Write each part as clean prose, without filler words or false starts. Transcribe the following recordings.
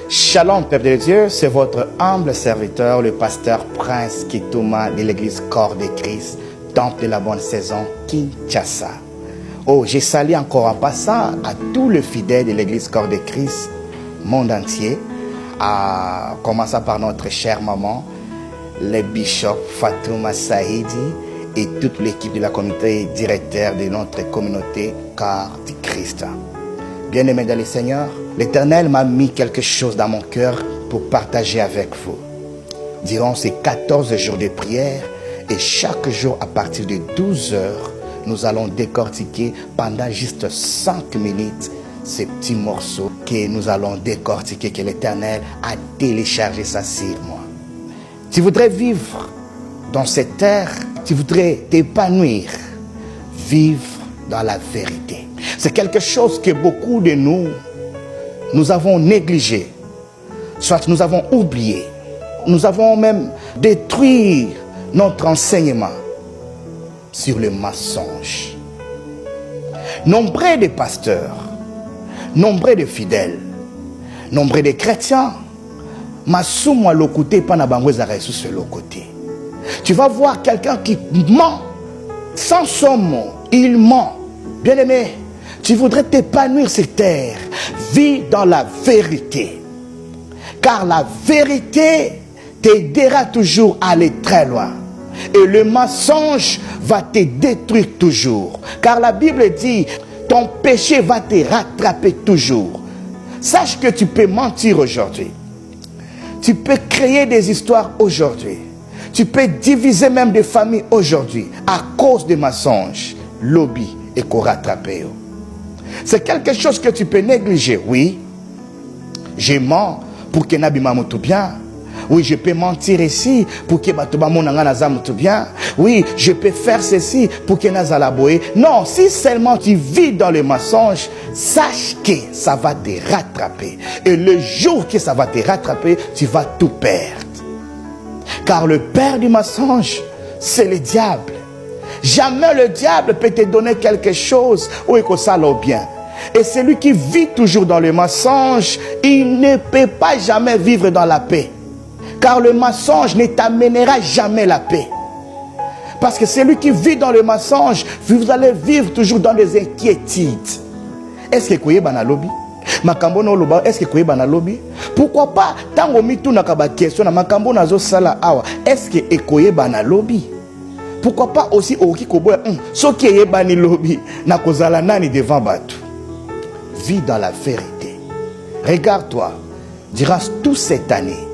Shalom, peuple de Dieu, c'est votre humble serviteur, le pasteur Prince Kituma de l'église Corps de Christ, Temple de la Bonne Saison, Kinshasa. Oh, j'ai salué encore en passant à tous les fidèles de l'église Corps de Christ, monde entier, à commencer par notre chère maman, le bishop Fatouma Saïdi et toute l'équipe de la communauté directeur de notre communauté Corps de Christ. Bien-aimés dans le Seigneur, l'Éternel m'a mis quelque chose dans mon cœur pour partager avec vous. Durant ces 14 jours de prière et chaque jour à partir de 12 heures, nous allons décortiquer pendant juste 5 minutes ces petits morceaux que nous allons décortiquer, que l'Éternel a téléchargé ça sur moi. Tu voudrais vivre dans cette terre, tu voudrais t'épanouir, vivre dans la vérité. C'est quelque chose que beaucoup de nous avons négligé, soit nous avons oublié, nous avons même détruit notre enseignement sur le mensonge. Nombreux de pasteurs, nombreux de fidèles, nombreux de chrétiens, masumwa lokote pana bangweza resu sur le côté. Tu vas voir quelqu'un qui ment sans son mot, il ment. Bien-aimé, tu voudrais t'épanouir sur terre, vis dans la vérité. Car la vérité t'aidera toujours à aller très loin. Et le mensonge va te détruire toujours. Car la Bible dit, ton péché va te rattraper toujours. Sache que tu peux mentir aujourd'hui. Tu peux créer des histoires aujourd'hui. Tu peux diviser même des familles aujourd'hui à cause des mensonges. Lobby et qu'on rattrape. C'est quelque chose que tu peux négliger. Oui, je mens pour que Nabima tout bien. Oui, je peux mentir ici pour que Batoubamonangana tout bien. Oui, je peux faire ceci pour que Nazalaboé. Non, si seulement tu vis dans le mensonge, sache que ça va te rattraper. Et le jour que ça va te rattraper, tu vas tout perdre. Car le père du mensonge, c'est le diable. Jamais le diable peut te donner quelque chose où il ça au bien. Et celui qui vit toujours dans le mensonge, il ne peut pas jamais vivre dans la paix. Car le mensonge ne t'amènera jamais la paix. Parce que celui qui vit dans le mensonge, vous allez vivre toujours dans des inquiétudes. Est-ce que vous avez un lobby? Est-ce que vous avez un lobby? Pourquoi pas, tant que vous avez une question, est-ce que vous avez un lobby? Pourquoi pas aussi au Kikoboya, ce qui est bani lobby, na kozala nani devant Batu. Vis dans la vérité. Regarde-toi, durant toute cette année.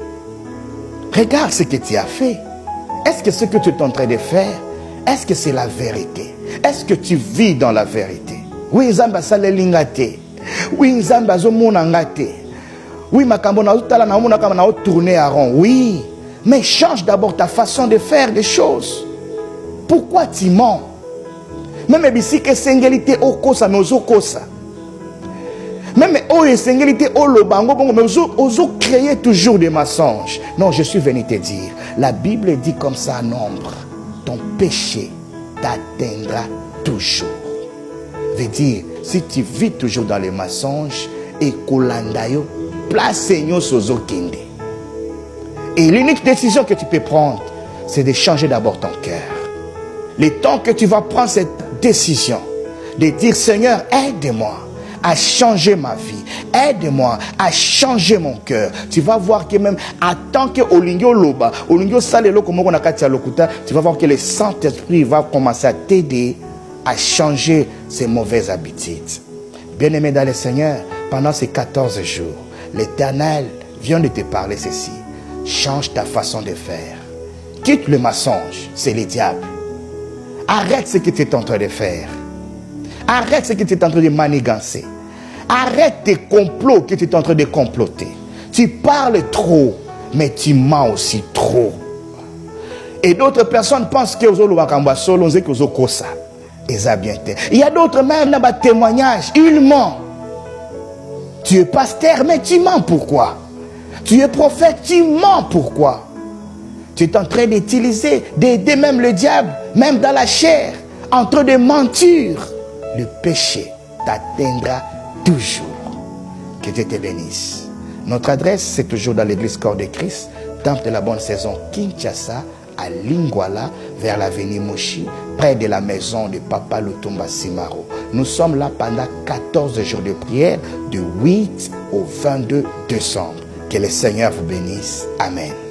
Regarde ce que tu as fait. Est-ce que ce que tu es en train de faire, est-ce que c'est la vérité? Est-ce que tu vis dans la vérité? Oui, Zamba salelingate. Oui, Zamba zomonangate. Oui, makambo na utala na omona kama na tourner à rond. Oui, mais change d'abord ta façon de faire des choses. Pourquoi tu mens? Même si que singélité au kosa mais ozo kosa. Même au singélité au lobango mais ozo créer toujours des mensonges. Non, je suis venu te dire, la Bible dit comme ça à nombre, ton péché t'atteindra toujours. Veut dire, si tu vis toujours dans les mensonges et kolandayo, place nyo sozo kende. Et l'unique décision que tu peux prendre, c'est de changer d'abord ton cœur. Le temps que tu vas prendre cette décision de dire Seigneur, aide-moi à changer ma vie, aide-moi à changer mon cœur. Tu vas voir que même à tant que Olingyo Loba, Olingyo Salelo comme on a katia lokuta, tu vas voir que le Saint-Esprit va commencer à t'aider à changer ces mauvaises habitudes. Bien-aimé dans le Seigneur, pendant ces 14 jours, l'Éternel vient de te parler ceci. Change ta façon de faire. Quitte le mensonge, c'est le diable. Arrête ce que tu es en train de faire. Arrête ce que tu es en train de manigancer. Arrête tes complots que tu es en train de comploter. Tu parles trop, mais tu mens aussi trop. Et d'autres personnes pensent que il y a d'autres même dans le témoignage, ils mentent. Tu es pasteur, mais tu mens pourquoi? Tu es prophète, tu mens pourquoi? Tu es en train d'utiliser, d'aider même le diable, même dans la chair, en train de mentir. Le péché t'atteindra toujours. Que Dieu te bénisse. Notre adresse, c'est toujours dans l'église Corps de Christ, Temple de la Bonne Saison, Kinshasa, à Lingwala, vers l'avenue Moshi, près de la maison de Papa Lutumba Simaro. Nous sommes là pendant 14 jours de prière, du 8 au 22 décembre. Que le Seigneur vous bénisse. Amen.